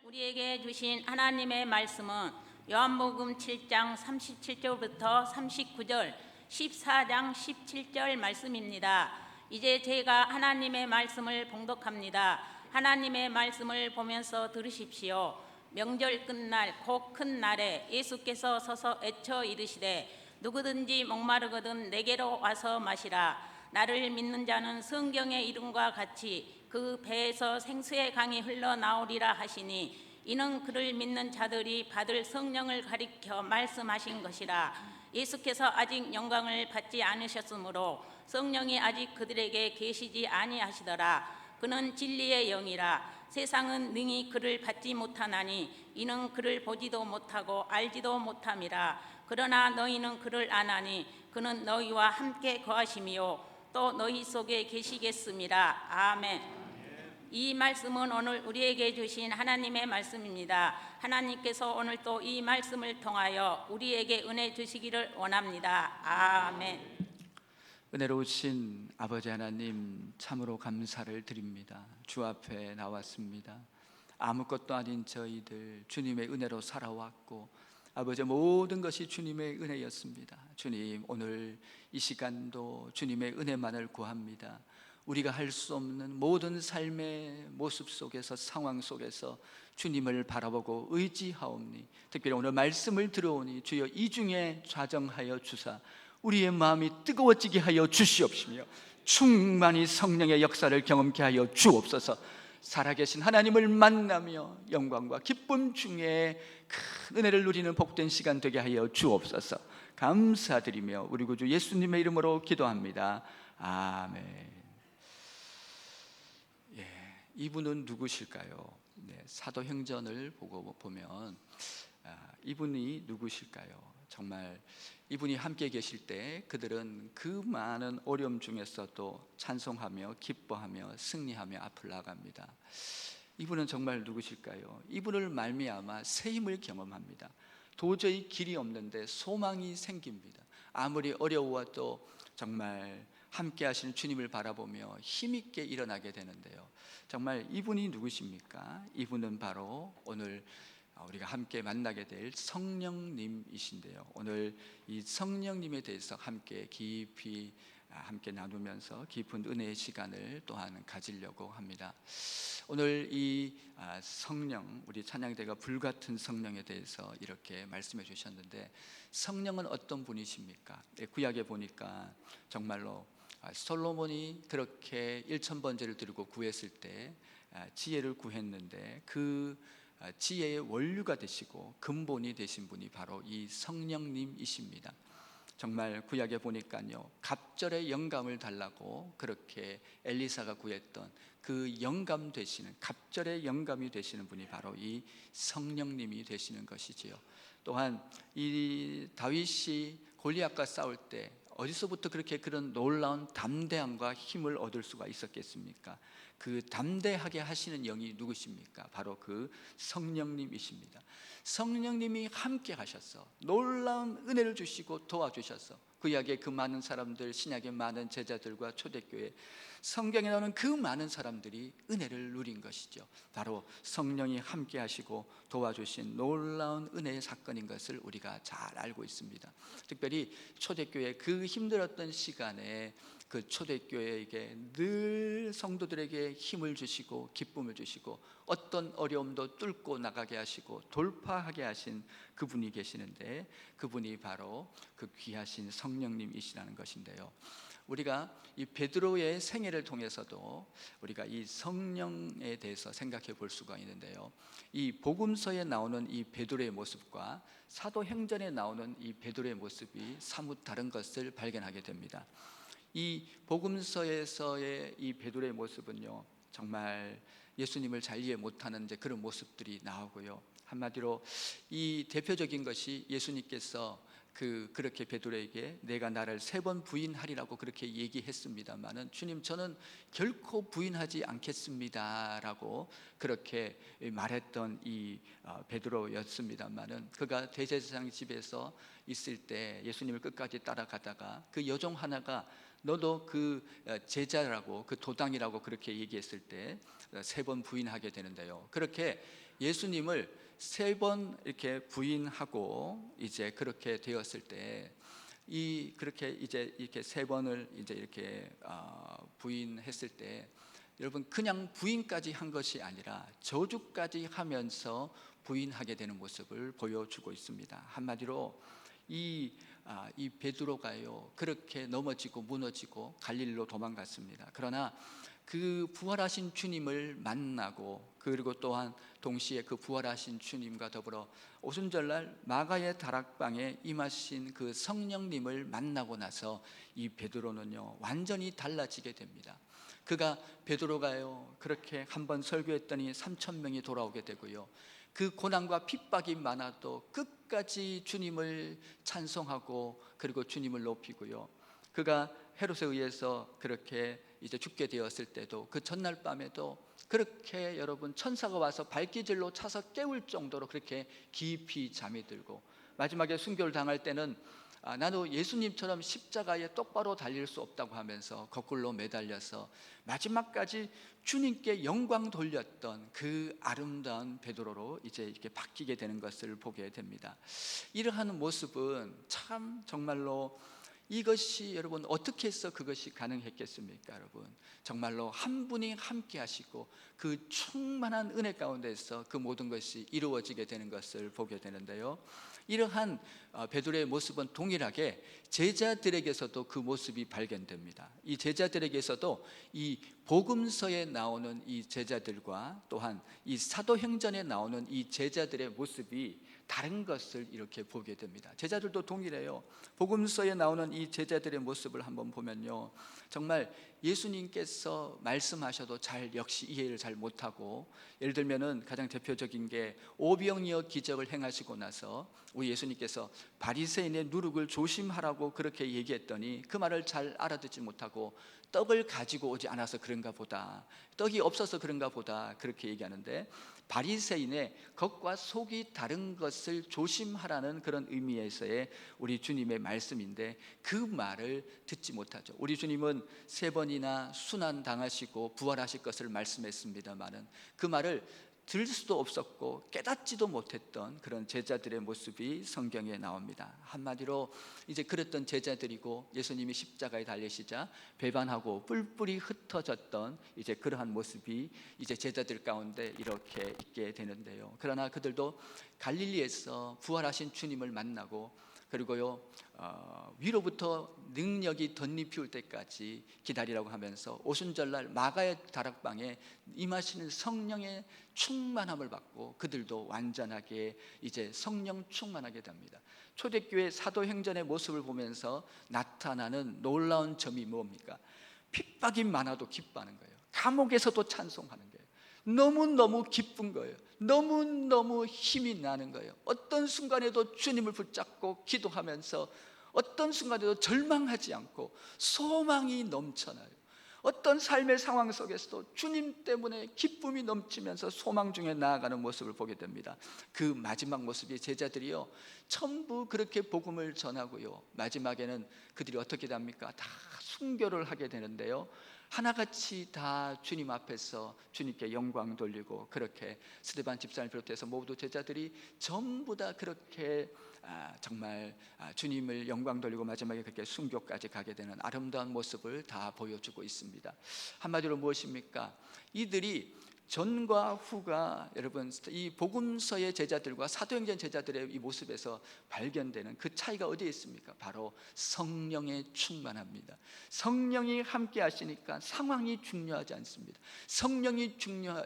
우리에게 주신 하나님의 말씀은 요한복음 7장 37절부터 39절, 14장 17절 말씀입니다. 이제 제가 하나님의 말씀을 봉독합니다. 하나님의 말씀을 보면서 들으십시오. 명절 끝날 곧 큰 날에 예수께서 서서 외쳐 이르시되 누구든지 목마르거든 내게로 와서 마시라. 나를 믿는 자는 성경의 이름과 같이 그 배에서 생수의 강이 흘러나오리라 하시니 이는 그를 믿는 자들이 받을 성령을 가리켜 말씀하신 것이라. 예수께서 아직 영광을 받지 않으셨으므로 성령이 아직 그들에게 계시지 아니하시더라. 그는 진리의 영이라. 세상은 능히 그를 받지 못하나니 이는 그를 보지도 못하고 알지도 못함이라. 그러나 너희는 그를 아나니 그는 너희와 함께 거하시며 또 너희 속에 계시겠음이라. 아멘. 이 말씀은 오늘 우리에게 주신 하나님의 말씀입니다. 하나님께서 오늘 또 이 말씀을 통하여 우리에게 은혜 주시기를 원합니다. 아멘. 은혜로우신 아버지 하나님, 참으로 감사를 드립니다. 주 앞에 나왔습니다. 아무것도 아닌 저희들 주님의 은혜로 살아왔고 아버지, 모든 것이 주님의 은혜였습니다. 주님, 오늘 이 시간도 주님의 은혜만을 구합니다. 우리가 할 수 없는 모든 삶의 모습 속에서, 상황 속에서 주님을 바라보고 의지하옵니. 특별히 오늘 말씀을 들어오니 주여 이 중에 좌정하여 주사 우리의 마음이 뜨거워지게 하여 주시옵시며 충만히 성령의 역사를 경험케 하여 주옵소서. 살아계신 하나님을 만나며 영광과 기쁨 중에 큰 은혜를 누리는 복된 시간 되게 하여 주옵소서. 감사드리며 우리 구주 예수님의 이름으로 기도합니다. 아멘. 이분은 누구실까요? 사도행전을 보면 이분이 누구실까요? 정말 이분이 함께 계실 때 그들은 그 많은 어려움 중에서도 찬송하며 기뻐하며 승리하며 앞을 나갑니다. 이분은 정말 누구실까요? 이분을 말미암아 새 힘을 경험합니다. 도저히 길이 없는데 소망이 생깁니다. 아무리 어려워도 정말 함께 하시는 주님을 바라보며 힘있게 일어나게 되는데요. 정말 이분이 누구십니까? 이분은 바로 오늘 우리가 함께 만나게 될 성령님이신데요. 오늘 이 성령님에 대해서 함께 깊이 함께 나누면서 깊은 은혜의 시간을 또한 가지려고 합니다. 오늘 이 성령, 우리 찬양대가 불같은 성령에 대해서 이렇게 말씀해 주셨는데, 성령은 어떤 분이십니까? 구약에 보니까 정말로 솔로몬이 그렇게 1000번제를 드리고 구했을 때 지혜를 구했는데 그 지혜의 원류가 되시고 근본이 되신 분이 바로 이 성령님이십니다. 정말 구약에 보니까요, 갑절의 영감을 달라고 그렇게 엘리사가 구했던 그 영감 되시는, 갑절의 영감이 되시는 분이 바로 이 성령님이 되시는 것이지요. 또한 이 다윗이 골리앗과 싸울 때 어디서부터 그렇게 그런 놀라운 담대함과 힘을 얻을 수가 있었겠습니까? 그 담대하게 하시는 영이 누구십니까? 바로 그 성령님이십니다. 성령님이 함께 하셔서 놀라운 은혜를 주시고 도와주셔서 구약의 그 많은 사람들, 신약의 많은 제자들과 초대교회, 성경에 나오는 그 많은 사람들이 은혜를 누린 것이죠. 바로 성령이 함께 하시고 도와주신 놀라운 은혜의 사건인 것을 우리가 잘 알고 있습니다. 특별히 초대교회 그 힘들었던 시간에 그 초대교회에게 늘 성도들에게 힘을 주시고 기쁨을 주시고 어떤 어려움도 뚫고 나가게 하시고 돌파하게 하신 그분이 계시는데, 그분이 바로 그 귀하신 성령님이시라는 것인데요. 우리가 이 베드로의 생애를 통해서도 우리가 이 성령에 대해서 생각해 볼 수가 있는데요, 이 복음서에 나오는 이 베드로의 모습과 사도행전에 나오는 이 베드로의 모습이 사뭇 다른 것을 발견하게 됩니다. 이 복음서에서의 이 베드로의 모습은요, 정말 예수님을 잘 이해 못하는 이제 그런 모습들이 나오고요. 한마디로 이 대표적인 것이 예수님께서 그렇게 베드로에게 내가 나를 3번 부인하리라고 그렇게 얘기했습니다마는, 주님 저는 결코 부인하지 않겠습니다라고 그렇게 말했던 이 베드로였습니다마는, 그가 대제사장 집에서 있을 때 예수님을 끝까지 따라가다가 그 여종 하나가 너도 그 제자라고, 그 도당이라고 그렇게 얘기했을 때 3번 부인하게 되는데요. 그렇게 예수님을 3번 이렇게 부인하고 이제 그렇게 되었을 때, 그렇게 이제 이렇게 3번을 이제 이렇게 부인했을 때, 여러분 그냥 부인까지 한 것이 아니라 저주까지 하면서 부인하게 되는 모습을 보여주고 있습니다. 한마디로 이 베드로가요, 그렇게 넘어지고 무너지고 갈릴리로 도망갔습니다. 그러나 그 부활하신 주님을 만나고, 그리고 또한 동시에 그 부활하신 주님과 더불어 오순절날 마가의 다락방에 임하신 그 성령님을 만나고 나서 이 베드로는요 완전히 달라지게 됩니다. 베드로가요 그렇게 한번 설교했더니 3,000명이 돌아오게 되고요, 그 고난과 핍박이 많아도 끝까지 주님을 찬송하고 그리고 주님을 높이고요, 그가 헤롯에 의해서 그렇게 이제 죽게 되었을 때도 그 전날 밤에도 그렇게 여러분 천사가 와서 발기질로 차서 깨울 정도로 그렇게 깊이 잠이 들고, 마지막에 순교를 당할 때는 나도 예수님처럼 십자가에 똑바로 달릴 수 없다고 하면서 거꾸로 매달려서 마지막까지 주님께 영광 돌렸던 그 아름다운 베드로로 이제 이렇게 바뀌게 되는 것을 보게 됩니다. 이러한 모습은 참 정말로, 이것이 여러분 어떻게 해서 그것이 가능했겠습니까? 여러분 정말로 한 분이 함께 하시고 그 충만한 은혜 가운데서 그 모든 것이 이루어지게 되는 것을 보게 되는데요, 이러한 베드로의 모습은 동일하게 제자들에게서도 그 모습이 발견됩니다. 이 제자들에게서도 이 복음서에 나오는 이 제자들과 또한 이 사도행전에 나오는 이 제자들의 모습이 다른 것을 이렇게 보게 됩니다. 제자들도 동일해요. 복음서에 나오는 이 제자들의 모습을 한번 보면요, 정말 예수님께서 말씀하셔도 역시 이해를 잘 못하고, 예를 들면은 가장 대표적인 게 오병이어 기적을 행하시고 나서 우리 예수님께서 바리새인의 누룩을 조심하라고 그렇게 얘기했더니 그 말을 잘 알아듣지 못하고 떡을 가지고 오지 않아서 그런가 보다, 떡이 없어서 그런가 보다 그렇게 얘기하는데, 바리새인의 겉과 속이 다른 것을 조심하라는 그런 의미에서의 우리 주님의 말씀인데, 그 말을 듣지 못하죠. 우리 주님은 3번이나 순환 당하시고 부활하실 것을 말씀했습니다마는 그 말을 들 수도 없었고 깨닫지도 못했던 그런 제자들의 모습이 성경에 나옵니다. 한마디로 이제 그랬던 제자들이고, 예수님이 십자가에 달리시자 배반하고 뿔뿔이 흩어졌던 이제 그러한 모습이 이제 제자들 가운데 이렇게 있게 되는데요, 그러나 그들도 갈릴리에서 부활하신 주님을 만나고, 그리고요 위로부터 능력이 덧입힐 때까지 기다리라고 하면서 오순절날 마가의 다락방에 임하시는 성령의 충만함을 받고 그들도 완전하게 이제 성령 충만하게 됩니다. 초대교회 사도행전의 모습을 보면서 나타나는 놀라운 점이 뭡니까? 핍박이 많아도 기뻐하는 거예요. 감옥에서도 찬송하는 거예요. 너무너무 기쁜 거예요. 너무너무 힘이 나는 거예요. 어떤 순간에도 주님을 붙잡고 기도하면서 어떤 순간에도 절망하지 않고 소망이 넘쳐나요. 어떤 삶의 상황 속에서도 주님 때문에 기쁨이 넘치면서 소망 중에 나아가는 모습을 보게 됩니다. 그 마지막 모습이 제자들이요 전부 그렇게 복음을 전하고요, 마지막에는 그들이 어떻게 됩니까? 다 순교를 하게 되는데요, 하나같이 다 주님 앞에서 주님께 영광 돌리고, 그렇게 스데반 집사를 비롯해서 모두 제자들이 전부 다 그렇게 정말 주님을 영광 돌리고 마지막에 그렇게 순교까지 가게 되는 아름다운 모습을 다 보여주고 있습니다. 한마디로 무엇입니까? 이들이 전과 후가 여러분 이 복음서의 제자들과 사도행전 제자들의 이 모습에서 발견되는 그 차이가 어디에 있습니까? 바로 성령의 충만합니다. 성령이 함께 하시니까 상황이 중요하지 않습니다. 성령이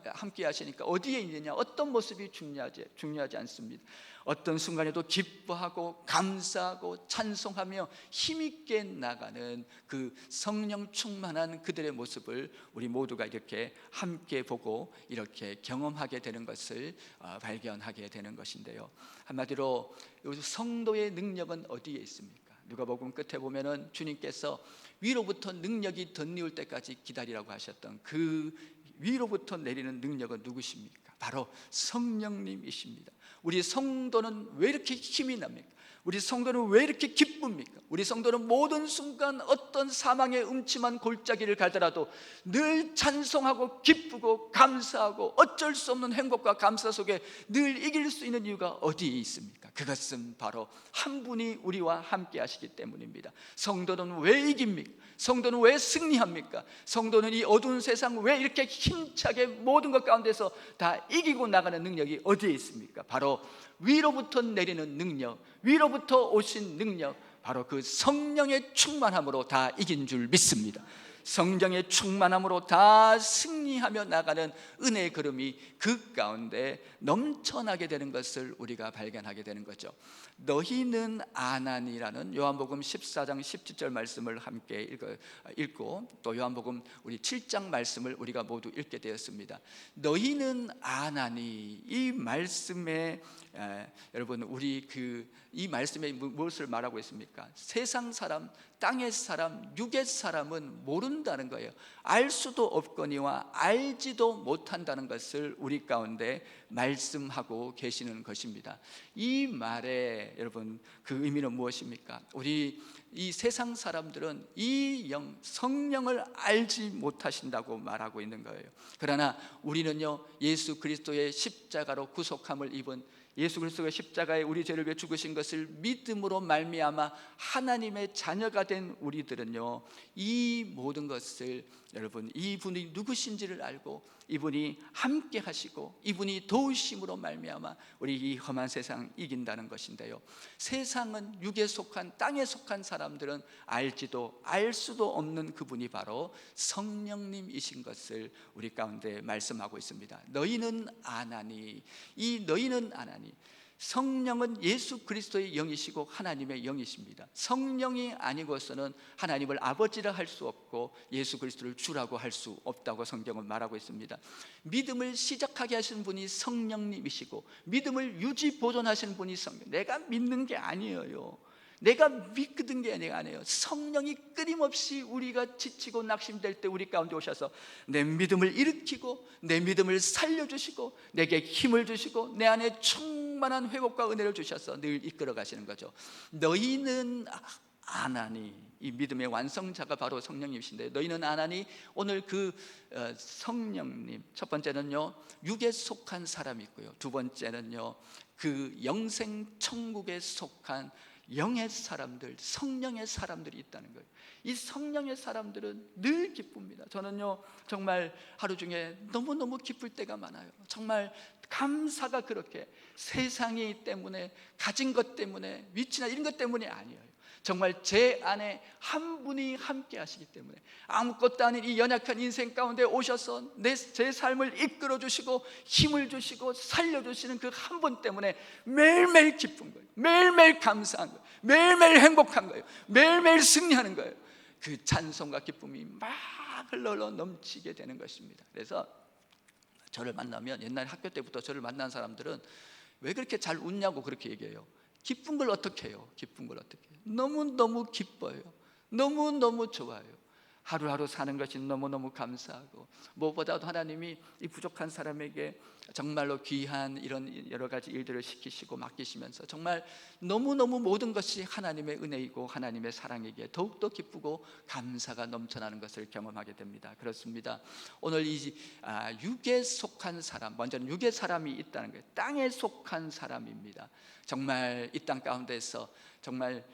함께 하시니까 어디에 있느냐, 어떤 모습이 중요하지 않습니다. 어떤 순간에도 기뻐하고 감사하고 찬송하며 힘있게 나가는 그 성령 충만한 그들의 모습을 우리 모두가 이렇게 함께 보고 이렇게 경험하게 되는 것을 발견하게 되는 것인데요, 한마디로 성도의 능력은 어디에 있습니까? 누가복음 끝에 보면은 주님께서 위로부터 능력이 덧이울 때까지 기다리라고 하셨던 그 위로부터 내리는 능력은 누구십니까? 바로 성령님이십니다. 우리 성도는 왜 이렇게 힘이 납니까? 우리 성도는 왜 이렇게 기쁩니까? 우리 성도는 모든 순간 어떤 사망의 음침한 골짜기를 가더라도 늘 찬송하고 기쁘고 감사하고 어쩔 수 없는 행복과 감사 속에 늘 이길 수 있는 이유가 어디에 있습니까? 그것은 바로 한 분이 우리와 함께 하시기 때문입니다. 성도는 왜 이깁니까? 성도는 왜 승리합니까? 성도는 이 어두운 세상 왜 이렇게 힘차게 모든 것 가운데서 다 이기고 나가는 능력이 어디에 있습니까? 바로 위로부터 내리는 능력, 위로부터 오신 능력, 바로 그 성령의 충만함으로 다 이긴 줄 믿습니다. 성령의 충만함으로 다 승리하며 나가는 은혜의 걸음이 그 가운데 넘쳐나게 되는 것을 우리가 발견하게 되는 거죠. 너희는 아나니라는 요한복음 14장 17절 말씀을 함께 읽고 또 요한복음 우리 7장 말씀을 우리가 모두 읽게 되었습니다. 너희는 아나니, 이 말씀에 여러분 우리 이 말씀에 무엇을 말하고 있습니까? 세상 사람, 땅의 사람, 육의 사람은 모른다는 거예요. 알 수도 없거니와 알지도 못한다는 것을 우리 가운데 말씀하고 계시는 것입니다. 이 말에 여러분 그 의미는 무엇입니까? 우리 이 세상 사람들은 이 성령을 알지 못하신다고 말하고 있는 거예요. 그러나 우리는요, 예수 그리스도의 십자가로 구속함을 입은, 예수 그리스도가 십자가에 우리 죄를 위해 죽으신 것을 믿음으로 말미암아 하나님의 자녀가 된 우리들은요, 이 모든 것을 여러분 이분이 누구신지를 알고 이분이 함께 하시고 이분이 도우심으로 말미암아 우리 이 험한 세상 이긴다는 것인데요, 세상은 육에 속한 땅에 속한 사람들은 알지도 알 수도 없는 그분이 바로 성령님이신 것을 우리 가운데 말씀하고 있습니다. 너희는 아나니, 이 너희는 아나니, 성령은 예수 그리스도의 영이시고 하나님의 영이십니다. 성령이 아니고서는 하나님을 아버지라 할 수 없고 예수 그리스도를 주라고 할 수 없다고 성경은 말하고 있습니다. 믿음을 시작하게 하신 분이 성령님이시고 믿음을 유지 보존하시는 분이 성령. 내가 믿는 게 아니에요. 내가 믿는 게 아니에요. 성령이 끊임없이 우리가 지치고 낙심될 때 우리 가운데 오셔서 내 믿음을 일으키고 내 믿음을 살려주시고 내게 힘을 주시고 내 안에 충만한 회복과 은혜를 주셔서 늘 이끌어 가시는 거죠. 너희는 아나니, 이 믿음의 완성자가 바로 성령님이신데, 너희는 아나니, 오늘 그 성령님, 첫 번째는요 육에 속한 사람이 있고요, 두 번째는요 그 영생 천국에 속한 영의 사람들, 성령의 사람들이 있다는 거예요. 이 성령의 사람들은 늘 기쁩니다. 저는요 정말 하루 중에 너무너무 기쁠 때가 많아요. 정말 감사가 그렇게 세상이 때문에, 가진 것 때문에, 위치나 이런 것 때문이 아니에요. 정말 제 안에 한 분이 함께 하시기 때문에, 아무것도 아닌 이 연약한 인생 가운데 오셔서 제 삶을 이끌어 주시고 힘을 주시고 살려주시는 그 한 분 때문에 매일매일 기쁜 거예요. 매일매일 감사한 거예요. 매일매일 행복한 거예요. 매일매일 승리하는 거예요. 그 찬송과 기쁨이 막 흘러 넘치게 되는 것입니다. 그래서 저를 만나면, 옛날 학교 때부터 저를 만난 사람들은 왜 그렇게 잘 웃냐고 그렇게 얘기해요. 기쁜 걸 어떻게 해요? 기쁜 걸 어떻게 해요? 너무너무 기뻐요. 너무너무 좋아요. 하루하루 사는 것이 너무너무 감사하고, 무엇보다도 하나님이 이 부족한 사람에게 정말로 귀한 이런 여러 가지 일들을 시키시고 맡기시면서 정말 너무너무 모든 것이 하나님의 은혜이고 하나님의 사랑이기에 더욱더 기쁘고 감사가 넘쳐나는 것을 경험하게 됩니다. 그렇습니다. 오늘 이 육에 속한 사람, 먼저는 육의 사람이 있다는 거예요. 땅에 속한 사람입니다. 정말 이 땅 가운데서 정말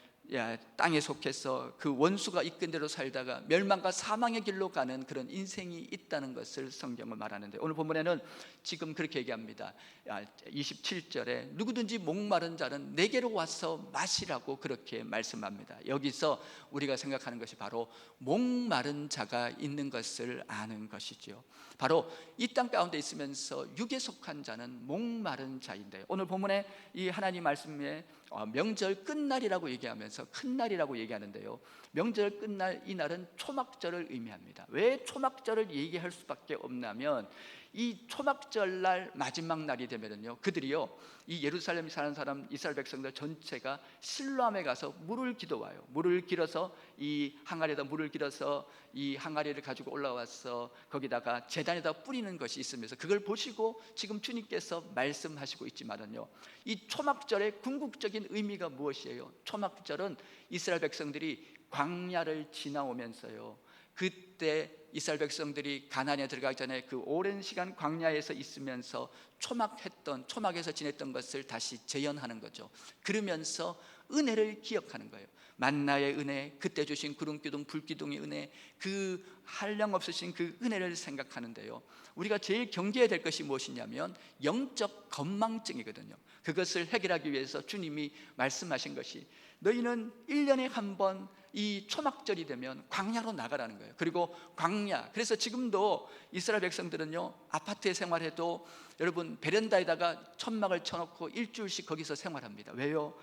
땅에 속해서 그 원수가 이끈 대로 살다가 멸망과 사망의 길로 가는 그런 인생이 있다는 것을 성경은 말하는데, 오늘 본문에는 지금 그렇게 얘기합니다. 27절에 누구든지 목마른 자는 내게로 와서 마시라고 그렇게 말씀합니다. 여기서 우리가 생각하는 것이 바로 목마른 자가 있는 것을 아는 것이죠. 바로 이 땅 가운데 있으면서 육에 속한 자는 목마른 자인데, 오늘 본문에 이 하나님 말씀에 명절 끝날이라고 얘기하면서 큰 날이라고 얘기하는데요, 명절 끝날 이 날은 초막절을 의미합니다. 왜 초막절을 얘기할 수밖에 없냐면, 이 초막절 날 마지막 날이 되면은요, 그들이요 이 예루살렘에 사는 사람 이스라엘 백성들 전체가 실로암에 가서 물을 기도와요. 물을 길어서 이 항아리에다 물을 길어서 이 항아리를 가지고 올라와서 거기다가 제단에다 뿌리는 것이 있으면서 그걸 보시고 지금 주님께서 말씀하시고 있지만은요, 이 초막절의 궁극적인 의미가 무엇이에요? 초막절은 이스라엘 백성들이 광야를 지나오면서요, 그때 이스라엘 백성들이 가나안에 들어가기 전에 그 오랜 시간 광야에서 있으면서 초막에서 지냈던 것을 다시 재현하는 거죠. 그러면서 은혜를 기억하는 거예요. 만나의 은혜, 그때 주신 구름기둥 불기둥의 은혜, 그 한량없으신 그 은혜를 생각하는데요, 우리가 제일 경계해야 될 것이 무엇이냐면 영적 건망증이거든요. 그것을 해결하기 위해서 주님이 말씀하신 것이, 너희는 1년에 한 번 이 초막절이 되면 광야로 나가라는 거예요. 그리고 광야, 그래서 지금도 이스라엘 백성들은요, 아파트에 생활해도 여러분 베란다에다가 천막을 쳐놓고 일주일씩 거기서 생활합니다. 왜요?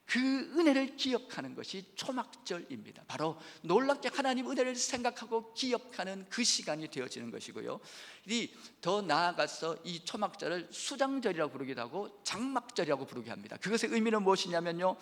그 은혜를 기억하는 것이 초막절입니다. 바로 놀랍게 하나님 은혜를 생각하고 기억하는 그 시간이 되어지는 것이고요, 더 나아가서 이 초막절을 수장절이라고 부르기도 하고 장막절이라고 부르기도 합니다. 그것의 의미는 무엇이냐면요,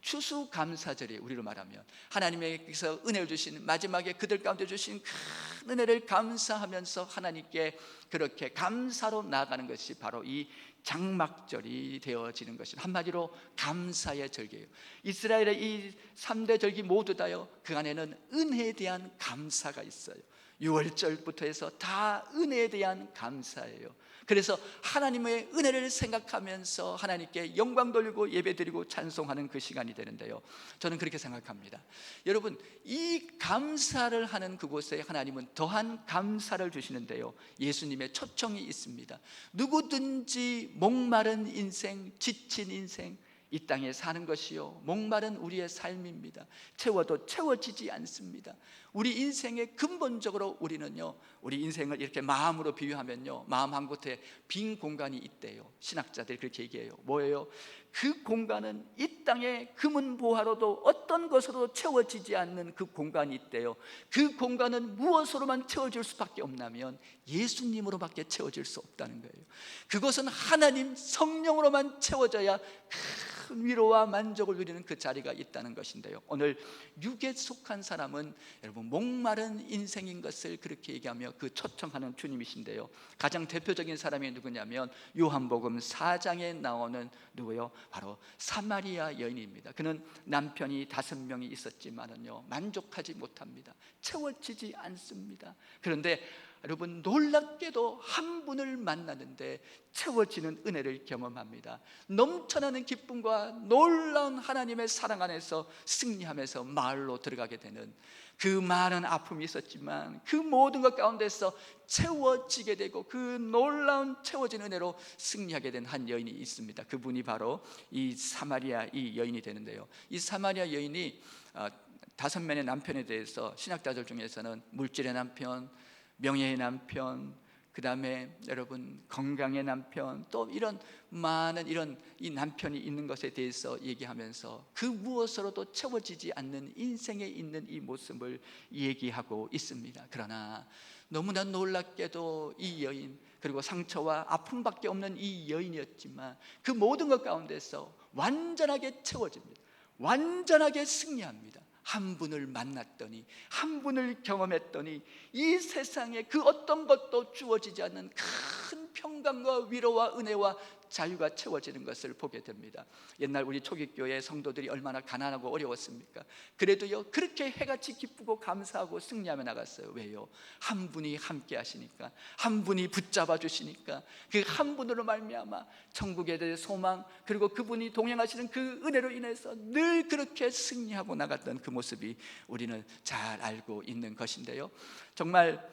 추수감사절이에요. 우리로 말하면 하나님께서 은혜를 주신, 마지막에 그들 가운데 주신 큰 은혜를 감사하면서 하나님께 그렇게 감사로 나아가는 것이 바로 이 장막절이 되어지는 것입니다. 한마디로 감사의 절기예요. 이스라엘의 이 3대 절기 모두 다요, 그 안에는 은혜에 대한 감사가 있어요. 6월절부터 해서 다 은혜에 대한 감사예요. 그래서 하나님의 은혜를 생각하면서 하나님께 영광 돌리고 예배드리고 찬송하는 그 시간이 되는데요, 저는 그렇게 생각합니다. 여러분, 이 감사를 하는 그곳에 하나님은 더한 감사를 주시는데요, 예수님의 초청이 있습니다. 누구든지 목마른 인생, 지친 인생, 이 땅에 사는 것이요, 목마른 우리의 삶입니다. 채워도 채워지지 않습니다. 우리 인생의 근본적으로 우리는요, 우리 인생을 이렇게 마음으로 비유하면요, 마음 한 곳에 빈 공간이 있대요. 신학자들이 그렇게 얘기해요. 뭐예요? 그 공간은 이 땅의 금은 보화로도 어떤 것으로 채워지지 않는 그 공간이 있대요. 그 공간은 무엇으로만 채워질 수밖에 없냐면 예수님으로밖에 채워질 수 없다는 거예요. 그것은 하나님 성령으로만 채워져야 큰 위로와 만족을 누리는 그 자리가 있다는 것인데요, 오늘 육에 속한 사람은 여러분 목마른 인생인 것을 그렇게 얘기하며 그 초청하는 주님이신데요, 가장 대표적인 사람이 누구냐면 요한복음 4장에 나오는 누구요? 바로 사마리아 여인입니다. 그는 남편이 5명이 있었지만은요, 만족하지 못합니다. 채워지지 않습니다. 그런데 여러분, 놀랍게도 한 분을 만나는데 채워지는 은혜를 경험합니다. 넘쳐나는 기쁨과 놀라운 하나님의 사랑 안에서 승리하면서 마을로 들어가게 되는, 그 많은 아픔이 있었지만 그 모든 것 가운데서 채워지게 되고 그 놀라운 채워진 은혜로 승리하게 된 한 여인이 있습니다. 그분이 바로 이 사마리아 이 여인이 되는데요, 이 사마리아 여인이 5명의 남편에 대해서 신학자들 중에서는 물질의 남편, 명예의 남편, 그 다음에 여러분 건강의 남편, 또 이런 많은 이런 이 남편이 있는 것에 대해서 얘기하면서 그 무엇으로도 채워지지 않는 인생에 있는 이 모습을 얘기하고 있습니다. 그러나 너무나 놀랍게도 이 여인, 그리고 상처와 아픔밖에 없는 이 여인이었지만 그 모든 것 가운데서 완전하게 채워집니다. 완전하게 승리합니다. 한 분을 만났더니, 한 분을 경험했더니 이 세상에 그 어떤 것도 주어지지 않는 큰 평강과 위로와 은혜와 자유가 채워지는 것을 보게 됩니다. 옛날 우리 초기교회 성도들이 얼마나 가난하고 어려웠습니까? 그래도요, 그렇게 해같이 기쁘고 감사하고 승리하며 나갔어요. 왜요? 한 분이 함께 하시니까, 한 분이 붙잡아 주시니까, 그 한 분으로 말미암아 천국에 대해 소망, 그리고 그분이 동행하시는 그 은혜로 인해서 늘 그렇게 승리하고 나갔던 그 모습이 우리는 잘 알고 있는 것인데요, 정말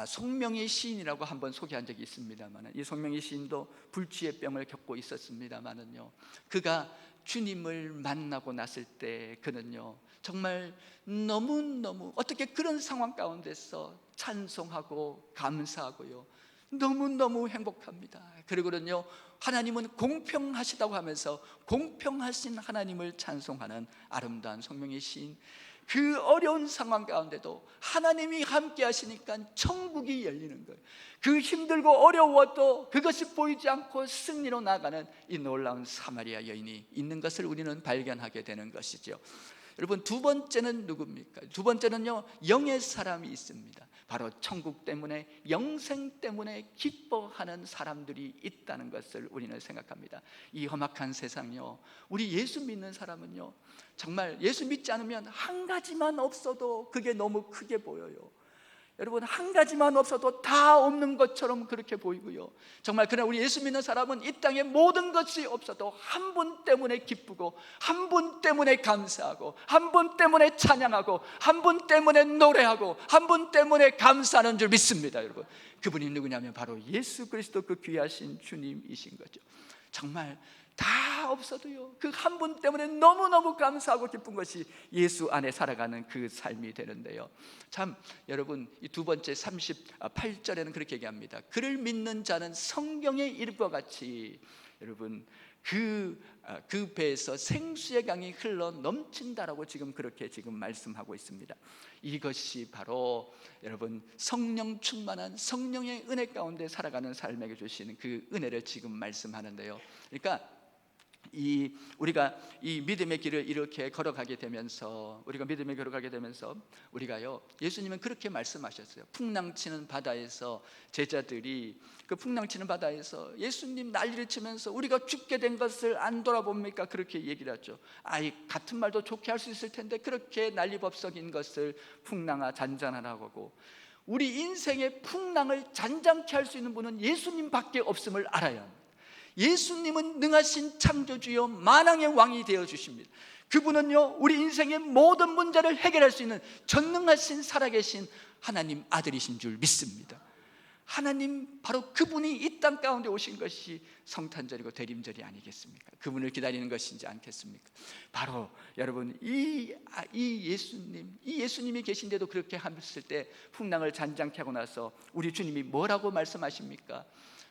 송명의 시인이라고 한번 소개한 적이 있습니다만, 이 송명의 시인도 불치의 병을 겪고 있었습니다만은요, 그가 주님을 만나고 났을 때 그는요, 정말 너무너무 어떻게 그런 상황 가운데서 찬송하고 감사하고요, 너무너무 행복합니다. 그리고는요, 하나님은 공평하시다고 하면서 공평하신 하나님을 찬송하는 아름다운 송명의 시인, 그 어려운 상황 가운데도 하나님이 함께 하시니까 천국이 열리는 거예요. 그 힘들고 어려워도 그것이 보이지 않고 승리로 나가는 이 놀라운 사마리아 여인이 있는 것을 우리는 발견하게 되는 것이죠. 여러분, 두 번째는 누굽니까? 두 번째는요, 영의 사람이 있습니다. 바로 천국 때문에, 영생 때문에 기뻐하는 사람들이 있다는 것을 우리는 생각합니다. 이 험악한 세상요, 우리 예수 믿는 사람은요, 정말 예수 믿지 않으면 한 가지만 없어도 그게 너무 크게 보여요. 여러분, 한 가지만 없어도 다 없는 것처럼 그렇게 보이고요. 정말 그러나 우리 예수 믿는 사람은 이 땅에 모든 것이 없어도 한 분 때문에 기쁘고, 한 분 때문에 감사하고, 한 분 때문에 찬양하고, 한 분 때문에 노래하고, 한 분 때문에 감사하는 줄 믿습니다. 여러분, 그분이 누구냐면 바로 예수 그리스도, 그 귀하신 주님이신 거죠. 정말 다 없어도요, 그 한 분 때문에 너무너무 감사하고 기쁜 것이 예수 안에 살아가는 그 삶이 되는데요. 참, 여러분, 이 두 번째 38절에는 그렇게 얘기합니다. 그를 믿는 자는 성경의 이름과 같이, 여러분, 그 배에서 생수의 강이 흘러 넘친다라고 지금 그렇게 지금 말씀하고 있습니다. 이것이 바로 여러분, 성령 충만한 성령의 은혜 가운데 살아가는 삶에게 주시는 그 은혜를 지금 말씀하는데요. 그러니까 우리가 이 믿음의 길을 이렇게 걸어가게 되면서, 우리가요, 예수님은 그렇게 말씀하셨어요. 풍랑치는 바다에서 제자들이, 그 풍랑치는 바다에서 예수님 난리를 치면서 우리가 죽게 된 것을 안 돌아봅니까? 그렇게 얘기를 하죠. 같은 말도 좋게 할 수 있을 텐데 그렇게 난리법석인 것을 풍랑아 잔잔하라고 하고, 우리 인생의 풍랑을 잔잔케 할 수 있는 분은 예수님밖에 없음을 알아야 합니다. 예수님은 능하신 창조주여 만왕의 왕이 되어주십니다. 그분은요, 우리 인생의 모든 문제를 해결할 수 있는 전능하신 살아계신 하나님 아들이신 줄 믿습니다. 하나님, 바로 그분이 이 땅 가운데 오신 것이 성탄절이고 대림절이 아니겠습니까? 그분을 기다리는 것이지 않겠습니까? 바로 여러분, 이 예수님이 계신데도 그렇게 했을 때, 풍랑을 잔잔케 하고 나서 우리 주님이 뭐라고 말씀하십니까?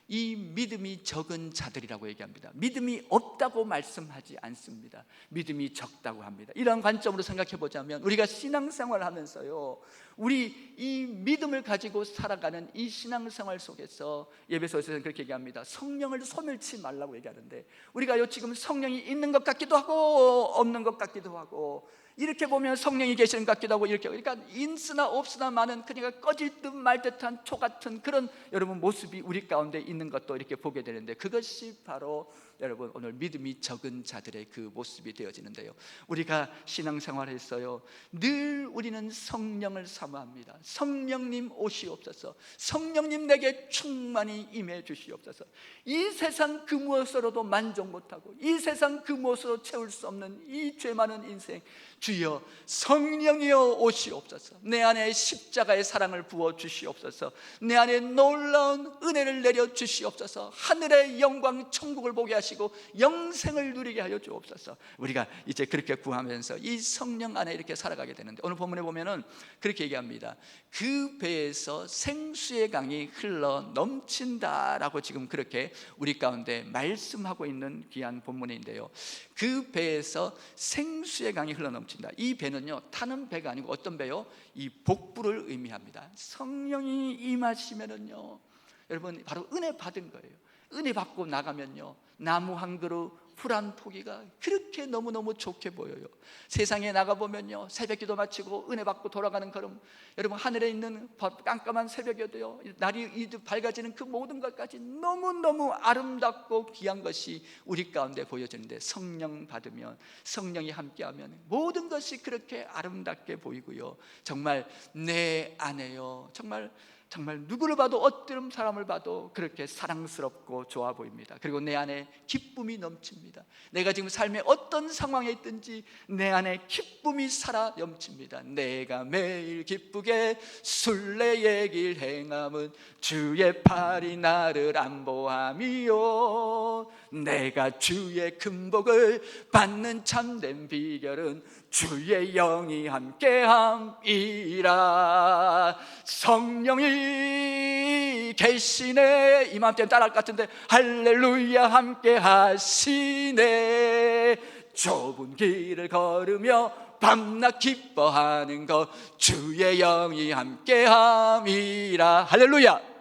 이 믿음이 적은 자들이라고 얘기합니다. 믿음이 없다고 말씀하지 않습니다. 믿음이 적다고 합니다. 이런 관점으로 생각해 보자면, 우리가 신앙생활을 하면서요, 우리 이 믿음을 가지고 살아가는 이 신앙생활 속에서 예배소에서는 그렇게 얘기합니다. 성령을 소멸치 말라고 얘기하는데, 우리가요, 지금 성령이 있는 것 같기도 하고 없는 것 같기도 하고, 이렇게 보면 성령이 계시는 것 같기도 하고, 이렇게, 그러니까 있으나 없으나 많은, 그러니까 꺼질 듯 말 듯한 초 같은 그런 여러분 모습이 우리 가운데 있는 것도 이렇게 보게 되는데, 그것이 바로 여러분 오늘 믿음이 적은 자들의 그 모습이 되어지는데요. 우리가 신앙생활에서요, 늘 우리는 성령을 사모합니다. 성령님 오시옵소서, 성령님 내게 충만히 임해 주시옵소서. 이 세상 그 무엇으로도 만족 못하고, 이 세상 그 무엇으로 채울 수 없는 이 죄 많은 인생, 주여 성령이여 오시옵소서. 내 안에 십자가의 사랑을 부어 주시옵소서. 내 안에 놀라운 은혜를 내려 주시옵소서. 하늘의 영광 천국을 보게 하시고 영생을 누리게 하여 주옵소서. 우리가 이제 그렇게 구하면서 이 성령 안에 이렇게 살아가게 되는데, 오늘 본문에 보면은 그렇게 얘기합니다. 그 배에서 생수의 강이 흘러 넘친다라고 지금 그렇게 우리 가운데 말씀하고 있는 귀한 본문인데요, 그 배에서 생수의 강이 흘러 넘친다. 이 배는요, 타는 배가 아니고 어떤 배요? 이 복부를 의미합니다. 성령이 임하시면은요, 여러분, 바로 은혜 받은 거예요. 은혜 받고 나가면요, 나무 한 그루, 풀 한 포기가 그렇게 너무너무 좋게 보여요. 세상에 나가보면요, 새벽기도 마치고 은혜 받고 돌아가는 걸음, 여러분, 하늘에 있는 깜깜한 새벽에도요, 날이 밝아지는 그 모든 것까지 너무너무 아름답고 귀한 것이 우리 가운데 보여지는데, 성령 받으면, 성령이 함께하면 모든 것이 그렇게 아름답게 보이고요, 정말 내 안에요, 정말 누구를 봐도, 어떤 사람을 봐도 그렇게 사랑스럽고 좋아 보입니다. 그리고 내 안에 기쁨이 넘칩니다. 내가 지금 삶의 어떤 상황에 있든지 내 안에 기쁨이 살아 넘칩니다. 내가 매일 기쁘게 순례의 길 행함은 주의 팔이 나를 안보함이요, 내가 주의 큰 복을 받는 참된 비결은 주의 영이 함께함이라. 성령이 계시네. 이맘때는 따라할 것 같은데, 할렐루야 함께 하시네. 좁은 길을 걸으며 밤낮 기뻐하는 것 주의 영이 함께함이라. 할렐루야.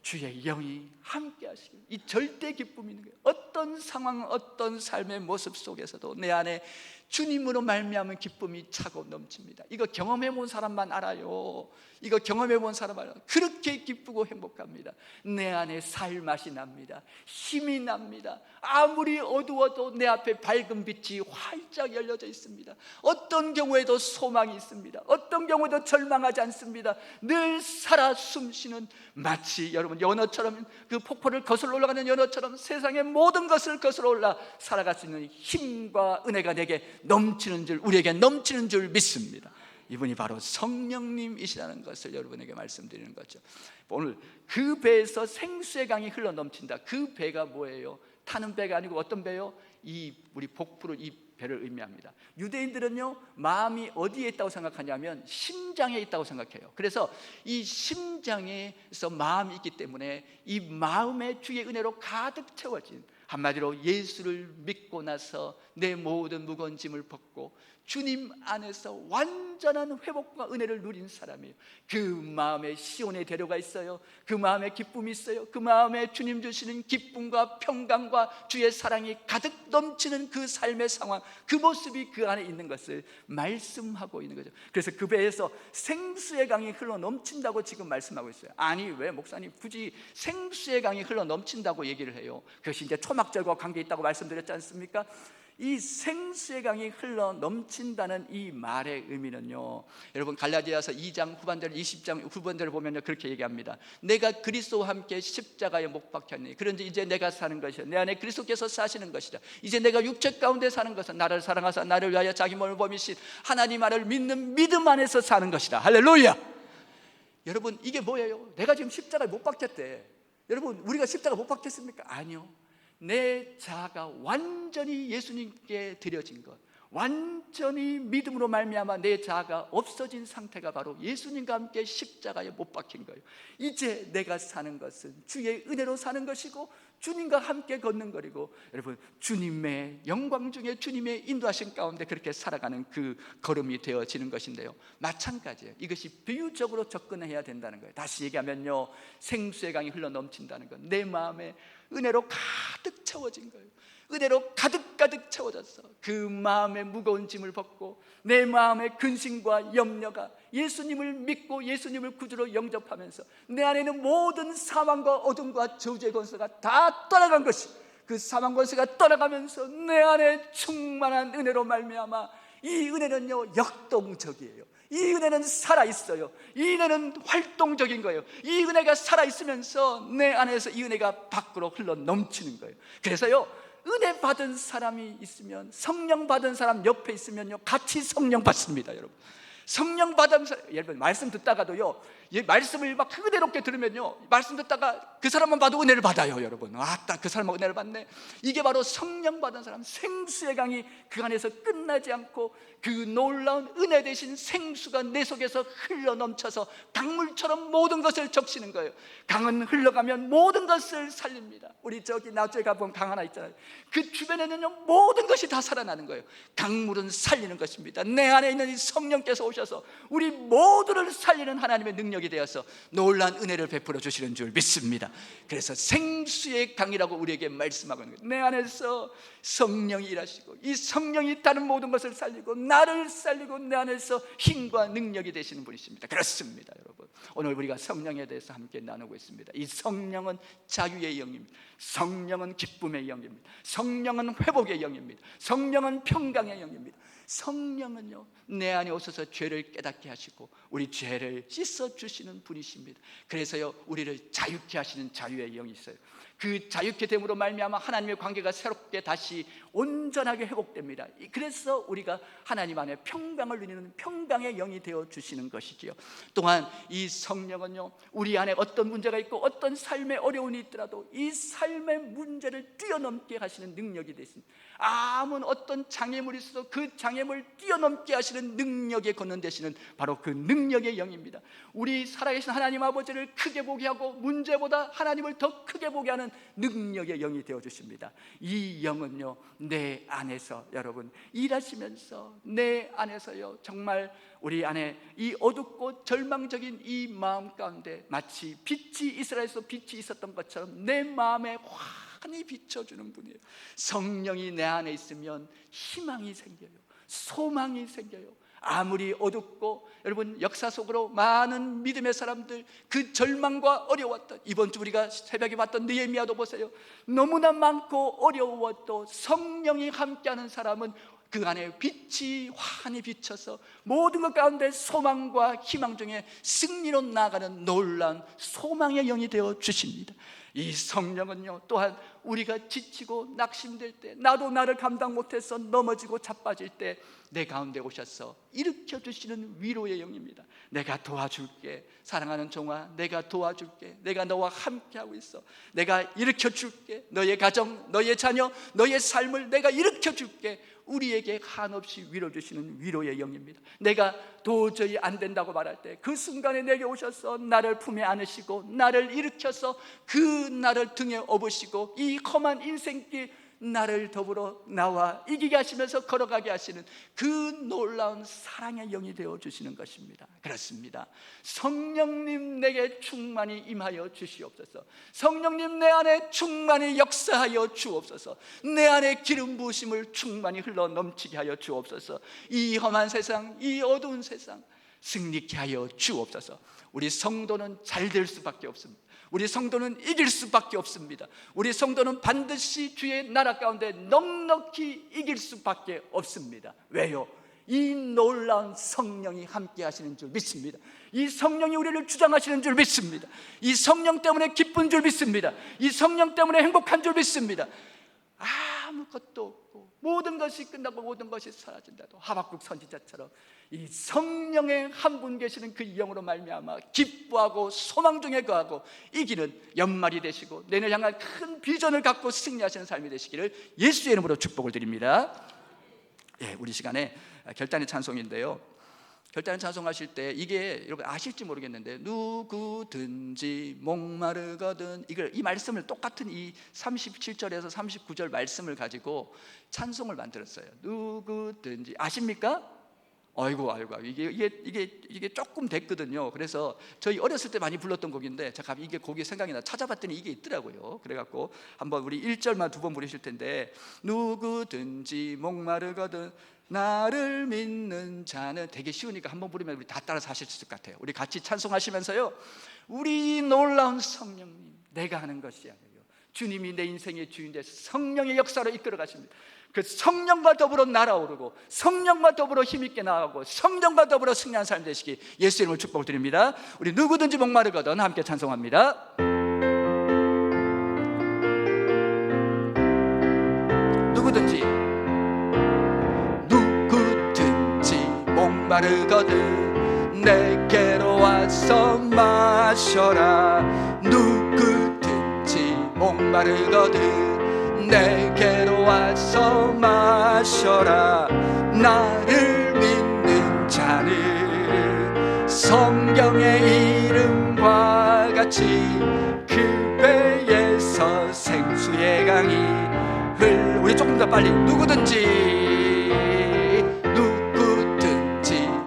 주의 영이 함께 하시길, 이 절대 기쁨이 있는 거예요. 어떤 상황, 어떤 삶의 모습 속에서도 내 안에 주님으로 말미암은 기쁨이 차고 넘칩니다. 이거 경험해 본 사람만 알아요. 이거 경험해 본 사람 알아요. 그렇게 기쁘고 행복합니다. 내 안에 살 맛이 납니다. 힘이 납니다. 아무리 어두워도 내 앞에 밝은 빛이 활짝 열려져 있습니다. 어떤 경우에도 소망이 있습니다. 어떤 경우에도 절망하지 않습니다. 늘 살아 숨쉬는, 마치 여러분 연어처럼, 그 폭포를 거슬러 올라가는 연어처럼 세상의 모든 것을 거슬러 올라 살아갈 수 있는 힘과 은혜가 내게 넘치는 줄, 우리에게 넘치는 줄 믿습니다. 이분이 바로 성령님이시라는 것을 여러분에게 말씀드리는 거죠. 오늘 그 배에서 생수의 강이 흘러 넘친다. 그 배가 뭐예요? 타는 배가 아니고 어떤 배요? 이 우리 복부로 이 배를 의미합니다. 유대인들은요, 마음이 어디에 있다고 생각하냐면 심장에 있다고 생각해요. 그래서 이 심장에서 마음이 있기 때문에 이 마음의 주의 은혜로 가득 채워진, 한마디로 예수를 믿고 나서 내 모든 무거운 짐을 벗고 주님 안에서 완전한 회복과 은혜를 누린 사람이에요. 그 마음에 시온의 대로가 있어요. 그 마음에 기쁨이 있어요. 그 마음에 주님 주시는 기쁨과 평강과 주의 사랑이 가득 넘치는 그 삶의 상황, 그 모습이 그 안에 있는 것을 말씀하고 있는 거죠. 그래서 그 배에서 생수의 강이 흘러 넘친다고 지금 말씀하고 있어요. 아니, 왜 목사님 굳이 생수의 강이 흘러 넘친다고 얘기를 해요? 그것이 이제 초막절과 관계 있다고 말씀드렸지 않습니까? 이 생수의 강이 흘러 넘친다는 이 말의 의미는요, 여러분 갈라디아서 2장 후반절, 20장 후반절을 보면요, 그렇게 얘기합니다. 내가 그리스도와 함께 십자가에 못 박혔니, 그런지 이제 내가 사는 것이야, 내 안에 그리스도께서 사시는 것이다. 이제 내가 육체 가운데 사는 것은 나를 사랑하사 나를 위하여 자기 몸을 범이신 하나님 안을 믿는 믿음 안에서 사는 것이다. 할렐루야. 여러분, 이게 뭐예요? 내가 지금 십자가에 못 박혔대. 여러분, 우리가 십자가 못 박혔습니까? 아니요. 내 자아가 완전히 예수님께 드려진 것, 완전히 믿음으로 말미암아 내 자아가 없어진 상태가 바로 예수님과 함께 십자가에 못 박힌 거예요. 이제 내가 사는 것은 주의 은혜로 사는 것이고 주님과 함께 걷는 거리고, 여러분 주님의 영광 중에 주님의 인도하신 가운데 그렇게 살아가는 그 걸음이 되어지는 것인데요, 마찬가지예요. 이것이 비유적으로 접근해야 된다는 거예요. 다시 얘기하면요, 생수의 강이 흘러 넘친다는 건 내 마음에 은혜로 가득 채워진 거예요. 은혜로 가득 채워졌어. 그 마음의 무거운 짐을 벗고 내 마음의 근심과 염려가 예수님을 믿고 예수님을 구주로 영접하면서 내 안에는 모든 사망과 어둠과 저주의 권세가 다 떠나간 것이, 그 사망 권세가 떠나가면서 내 안에 충만한 은혜로 말미암아 이 은혜는요 역동적이에요. 이 은혜는 살아있어요. 이 은혜는 활동적인 거예요. 이 은혜가 살아있으면서 내 안에서 이 은혜가 밖으로 흘러 넘치는 거예요. 그래서요, 은혜 받은 사람이 있으면, 성령 받은 사람 옆에 있으면요 같이 성령 받습니다. 여러분, 성령 받은 사람, 여러분 말씀 듣다가도요, 말씀을 막 흐대롭게 들으면요, 말씀 듣다가 그 사람만 봐도 은혜를 받아요. 여러분, 아따 그 사람은 은혜를 받네. 이게 바로 성령 받은 사람, 생수의 강이 그 안에서 끝나지 않고 그 놀라운 은혜 대신 생수가 내 속에서 흘러 넘쳐서 강물처럼 모든 것을 적시는 거예요. 강은 흘러가면 모든 것을 살립니다. 우리 저기 나주에 가보면 강 하나 있잖아요. 그 주변에는요 모든 것이 다 살아나는 거예요. 강물은 살리는 것입니다. 내 안에 있는 이 성령께서 오셔서 우리 모두를 살리는 하나님의 능력이 되어서 놀라운 은혜를 베풀어 주시는 줄 믿습니다. 그래서 생수의 강이라고 우리에게 말씀하고 있는 거예요. 내 안에서 성령이 일하시고 이 성령이 다른 모든 것을 살리고 나를 살리고 내 안에서 힘과 능력이 되시는 분이십니다. 그렇습니다. 여러분, 오늘 우리가 성령에 대해서 함께 나누고 있습니다. 이 성령은 자유의 영입니다. 성령은 기쁨의 영입니다. 성령은 회복의 영입니다. 성령은 평강의 영입니다. 성령은요 내 안에 오셔서 죄를 깨닫게 하시고 우리 죄를 씻어주시는 분이십니다. 그래서요 우리를 자유케 하시는 자유의 영이 있어요. 그 자유케 됨으로 말미암아 하나님의 관계가 새롭게 다시 온전하게 회복됩니다. 그래서 우리가 하나님 안에 평강을 누리는 평강의 영이 되어 주시는 것이지요. 또한 이 성령은요 우리 안에 어떤 문제가 있고 어떤 삶의 어려움이 있더라도 이 삶의 문제를 뛰어넘게 하시는 능력이 되십니다. 아무 어떤 장애물이 있어도 그 장애 장애물 뛰어넘게 하시는 능력에 건넌되시는 바로 그 능력의 영입니다. 우리 살아계신 하나님 아버지를 크게 보게 하고 문제보다 하나님을 더 크게 보게 하는 능력의 영이 되어주십니다. 이 영은요, 내 안에서 여러분 일하시면서 내 안에서요, 정말 우리 안에 이 어둡고 절망적인 이 마음 가운데 마치 빛이 이스라엘에서 빛이 있었던 것처럼 내 마음에 환히 비춰주는 분이에요. 성령이 내 안에 있으면 희망이 생겨요. 소망이 생겨요. 아무리 어둡고, 여러분 역사 속으로 많은 믿음의 사람들 그 절망과 어려웠던, 이번 주 우리가 새벽에 봤던 느헤미야도 보세요. 너무나 많고 어려워도 성령이 함께하는 사람은 그 안에 빛이 환히 비쳐서 모든 것 가운데 소망과 희망 중에 승리로 나아가는 놀라운 소망의 영이 되어 주십니다. 이 성령은요, 또한 우리가 지치고 낙심될 때, 나도 나를 감당 못해서 넘어지고 자빠질 때 내 가운데 오셔서 일으켜 주시는 위로의 영입니다. 내가 도와줄게, 사랑하는 종아, 내가 도와줄게, 내가 너와 함께하고 있어, 내가 일으켜 줄게, 너의 가정, 너의 자녀, 너의 삶을 내가 일으켜 줄게. 우리에게 한없이 위로 주시는 위로의 영입니다. 내가 도저히 안 된다고 말할 때 그 순간에 내게 오셔서 나를 품에 안으시고 나를 일으켜서 그 나를 등에 업으시고 이 험한 인생길 나를 더불어 나와 이기게 하시면서 걸어가게 하시는 그 놀라운 사랑의 영이 되어 주시는 것입니다. 그렇습니다. 성령님 내게 충만히 임하여 주시옵소서. 성령님 내 안에 충만히 역사하여 주옵소서. 내 안에 기름 부으심을 충만히 흘러 넘치게 하여 주옵소서. 이 험한 세상, 이 어두운 세상 승리케 하여 주옵소서. 우리 성도는 잘 될 수밖에 없습니다. 우리 성도는 이길 수밖에 없습니다. 우리 성도는 반드시 주의 나라 가운데 넉넉히 이길 수밖에 없습니다. 왜요? 이 놀라운 성령이 함께 하시는 줄 믿습니다. 이 성령이 우리를 주장하시는 줄 믿습니다. 이 성령 때문에 기쁜 줄 믿습니다. 이 성령 때문에 행복한 줄 믿습니다. 아무것도 없고 모든 것이 끝나고 모든 것이 사라진다도 하박국 선지자처럼 이 성령의 한 분 계시는 그 영으로 말미암아 기뻐하고 소망 중에 거하고 이기는 연말이 되시고 내년을 향한 큰 비전을 갖고 승리하시는 삶이 되시기를 예수의 이름으로 축복을 드립니다. 우리 시간에 결단의 찬송인데요, 결단의 찬송하실 때 이게 여러분 아실지 모르겠는데 누구든지 목마르거든, 이 말씀을 똑같은 이 37절에서 39절 말씀을 가지고 찬송을 만들었어요. 누구든지 아십니까? 아이고 이게 조금 됐거든요. 그래서 저희 어렸을 때 많이 불렀던 곡인데 제가 이게 곡이 생각이 나 찾아봤더니 이게 있더라고요. 그래갖고 한번 우리 1절만 2번 부르실 텐데, 누구든지 목마르거든 나를 믿는 자는, 되게 쉬우니까 한번 부르면 우리 다 따라서 하실 수 있을 것 같아요. 우리 같이 찬송하시면서요, 우리 놀라운 성령님, 내가 하는 것이 아니에요, 주님이 내 인생의 주인 되셔 성령의 역사로 이끌어 가십니다. 그 성령과 더불어 날아오르고 성령과 더불어 힘있게 나아가고 성령과 더불어 승리한 삶 되시기 예수 이름으로 축복을 드립니다. 우리 누구든지 목마르거든 함께 찬송합니다. 누구든지 목마르거든 내게로 와서 마셔라. 누구든지 목마르거든 내게로 와서 마셔라. 나를 믿는 자는 성경의 이름과 같이 그 배에서 생수의 강이 우리 조금 더 빨리. 누구든지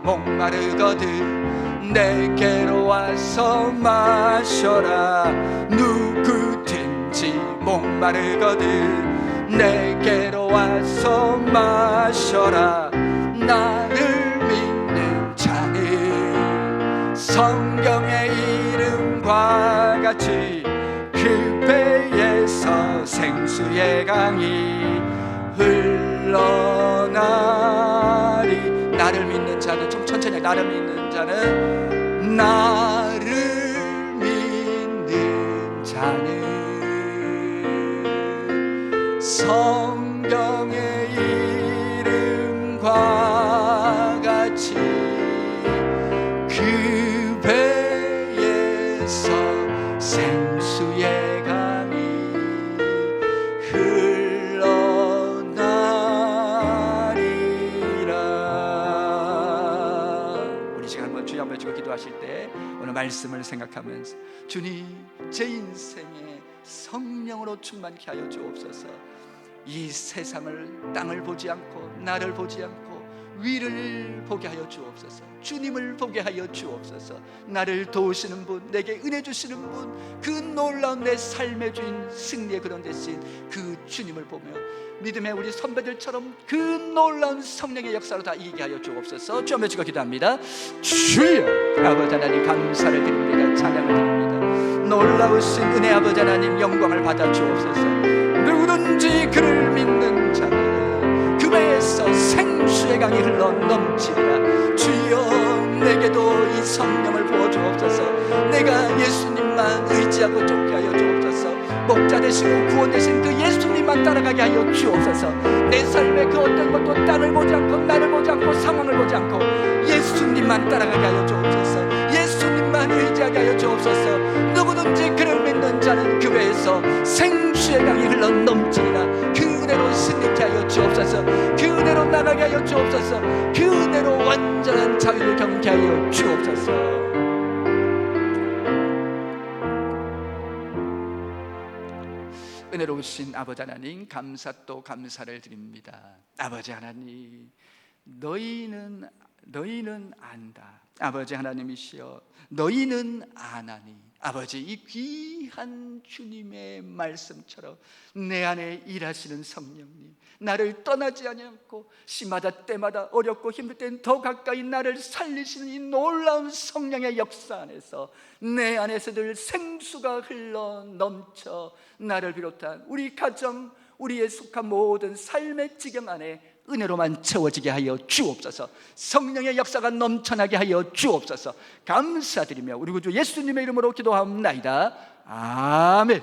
목마르거든 내게로 와서 마셔라. 누구든지 목마르거든 내게로 와서 마셔라. 나를 믿는 자는 성경의 이름과 같이 그 배에서 생수의 강이 흘러나리. 나를 믿는 자는, 좀 천천히, 나를 믿는 자는, 나를 믿는 자는 성경의 이름과 같이 그 배에서 생수의 강이 흘러나리라. 오늘 말씀을 생각하면서 주님, 제 인생에 성령으로 충만케 하여 주옵소서. 이 세상을, 땅을 보지 않고 나를 보지 않고 위를 보게 하여 주옵소서. 주님을 보게 하여 주옵소서. 나를 도우시는 분, 내게 은혜 주시는 분, 그 놀라운 내 삶의 주인, 승리의 그런 대신 그 주님을 보며 믿음의 우리 선배들처럼 그 놀라운 성령의 역사로 다 이기게 하여 주옵소서. 주 한번 외치고 기도합니다. 주여, 아버지 하나님 감사를 드립니다. 찬양을 드립니다. 놀라우신 은혜 아버지 하나님 영광을 받아 주옵소서. 누구든지 그를 믿는 자는 그 배에서 생수의 강이 흘러 넘치리라. 주여, 내게도 이 성령을 부어주옵소서. 내가 예수님만 의지하고 쫓게 하여 주옵소서. 목자 되시고 구원 되신 그 예수님만 따라가게 하여 주옵소서. 내 삶의 그 어떤 것도 땅을 보지 않고 나를 보지 않고 상황을 보지 않고 예수님만 따라가게 하여 주옵소서. 예수님만 의지하게 하여 주옵소서. 누구든지 그를 믿는 자는 그 배에서 생수의 강이 흘러 넘치리라. 그 은혜로 승리케 하여 주옵소서. 그 은혜로 나가게 하여 주옵소서. 그 은혜로 완전한 자유를 경험케 하여 주옵소서. 은혜로우신 아버지 하나님, 감사 또 감사를 드립니다. 아버지 하나님, 너희는 안다. 아버지 하나님이시여, 너희는 아나니. 아버지, 이 귀한 주님의 말씀처럼 내 안에 일하시는 성령님, 나를 떠나지 않고 시마다 때마다 어렵고 힘들 땐 더 가까이 나를 살리시는 이 놀라운 성령의 역사 안에서 내 안에서 늘 생수가 흘러 넘쳐 나를 비롯한 우리 가정, 우리의 속한 모든 삶의 지경 안에 은혜로만 채워지게 하여 주옵소서. 성령의 역사가 넘쳐나게 하여 주옵소서. 감사드리며 우리 구주 예수님의 이름으로 기도하옵나이다. 아멘.